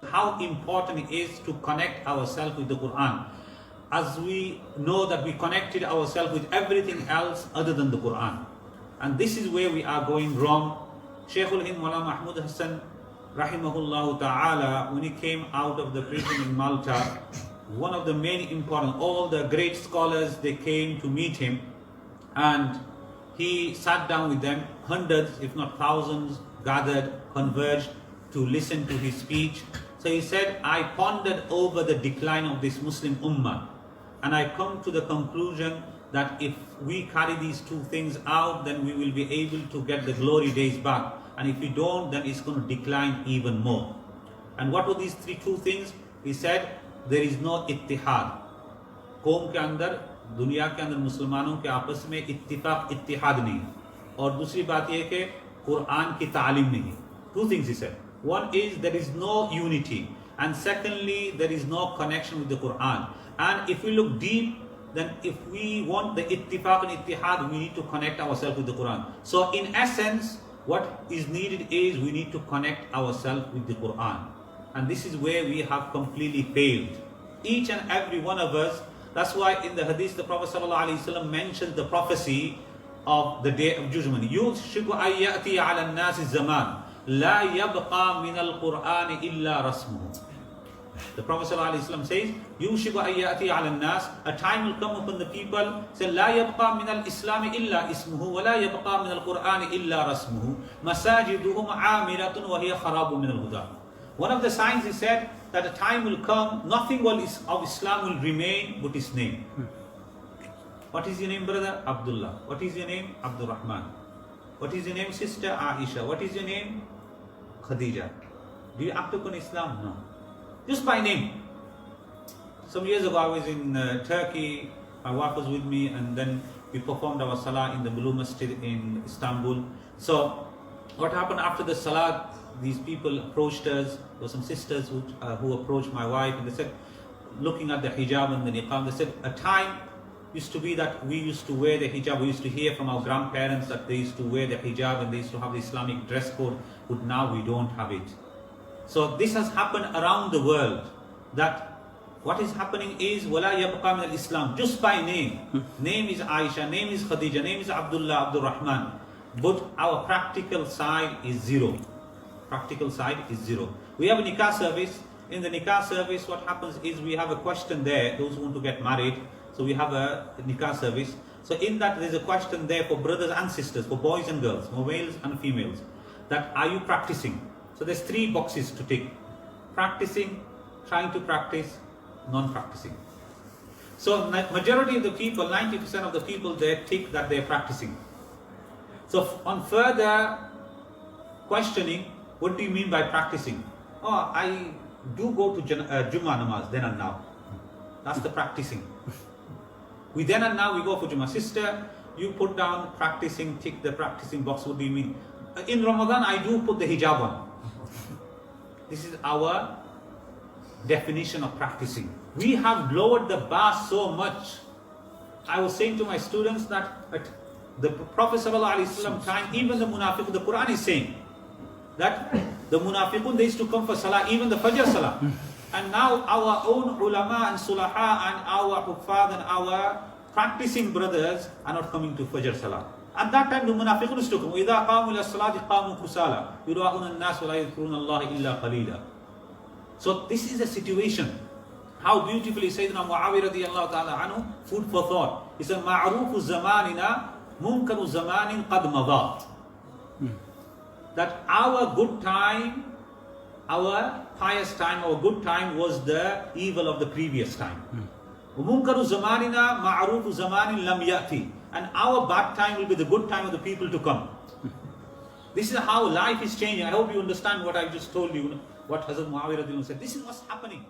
How important it is to connect ourselves with the Quran. As we know that we connected ourselves with everything else other than the Quran. And this is where we are going wrong. Shaykh al-Hind Mawlana Mahmud Hassan rahimahullah ta'ala, when he came out of the prison in Malta, one of the main important, all the great scholars, they came to meet him, and he sat down with them, hundreds if not thousands gathered, converged to listen to his speech. So he said, I pondered over the decline of this Muslim ummah, and I come to the conclusion that if we carry these two things out, then we will be able to get the glory days back, and if we don't, then it's going to decline even more. And what were these two things? He said, there is no ittihad. कौम के अंदर, दुनिया के अंदर मुसलमानों के आपस में इत्तिफाक इत्तिहाद नहीं, और दूसरी बात यह कि कुरान की तालीम नहीं. Two things he said. One is there is no unity, and secondly there is no connection with the Quran. And if we look deep, then if we want the ittifaq and ittihad, we need to connect ourselves with the Quran. So in essence, what is needed is we need to connect ourselves with the Quran. And this is where we have completely failed. Each and every one of us. That's why in the hadith the Prophet ﷺ mentions the prophecy of the day of judgment. يُوشِكُ أَن يَأْتِيَ عَلَى النَّاسِ الزَّمَانِ لَا يَبْقَى مِنَ الْقُرْآنِ إِلَّا رَسْمُهُ. The Prophet ﷺ says, يُوشِكُ أَن يَأْتِيَ عَلَى النَّاسِ, a time will come upon the people, say, لَا يَبْقَى مِنَ الْإِسْلَامِ إِلَّا إِسْمُهُ وَلَا يَبْقَى مِنَ الْقُرْآنِ إِلَّا رَسْمُهُ مَسَاجِدُهُمْ عَامِرَةٌ وَهِيَ خَرَابٌ مِنَ الْهُدَى. One of the signs he said that a time will come, nothing of Islam will remain but its name. What is your name, brother? Abdullah. What is your name? Abdul Rahman. What is your name, sister? Aisha. What is your name? Khadija. Do you act upon Islam? No. Just by name. Some years ago I was in Turkey, my wife was with me, and then we performed our salah in the Blue Masjid in Istanbul. So what happened after the salah, these people approached us. There were some sisters who approached my wife, and they said, looking at the hijab and the niqab, they said, a time used to be that we used to wear the hijab. We used to hear from our grandparents that they used to wear the hijab and they used to have the Islamic dress code, but now we don't have it. So this has happened around the world, that what is happening is وَلَا يَبْقَى مِنَ الْإِسْلَامِ, just by name. Name is Aisha, name is Khadija, name is Abdullah, Abdul Rahman, but our practical side is zero. Practical side is zero. We have a nikah service. In the nikah service, what happens is we have a question there, those who want to get married. So we have a nikah service. So in that there's a question there for brothers and sisters, for boys and girls, for males and females, that are you practicing? So there's 3 boxes to tick: practicing, trying to practice, non-practicing. So majority of the people, 90% of the people there tick that they're practicing. So on further questioning, what do you mean by practicing? Oh, I do go to Jummah namaz then and now. That's the practicing. We then and now we go for Jummah. Sister, you put down practicing, tick the practicing box. What do you mean? In Ramadan, I do put the hijab on. This is our definition of practicing. We have lowered the bar so much. I was saying to my students that at the Prophet ﷺ time, even the munafiq, the Quran is saying that the munafiqun, they used to come for salah, even the fajr salah. And now our own ulama and sulaha and our huffaz and our practicing brothers are not coming to fajr salah. At that time the munafiqun used to come. وَإِذَا قَامُوا إِلَى الصَّلَاةِ قَامُوا كُسَالَى يُرَاءُونَ النَّاسَ وَلَا يَذْكُرُونَ اللَّهَ إِلَّا قَلِيلًا. So this is the situation. How beautifully Sayyidina Muawiyah radiyallahu ta'ala anhu, food for thought. He said, مَعْرُوفُ زَمَانِنَا مُنْكَرُ زَمَانٍ قَدْ مَضَى. That our good time, our pious time, our good time was the evil of the previous time. وَمُنْكَرُ زَمَانِنَا مَعْرُوفُ زَمَانٍ لَمْ يَأْتِي. And our bad time will be the good time of the people to come. This is how life is changing. I hope you understand what I just told you, what Hazrat Muawiyah said. This is what's happening.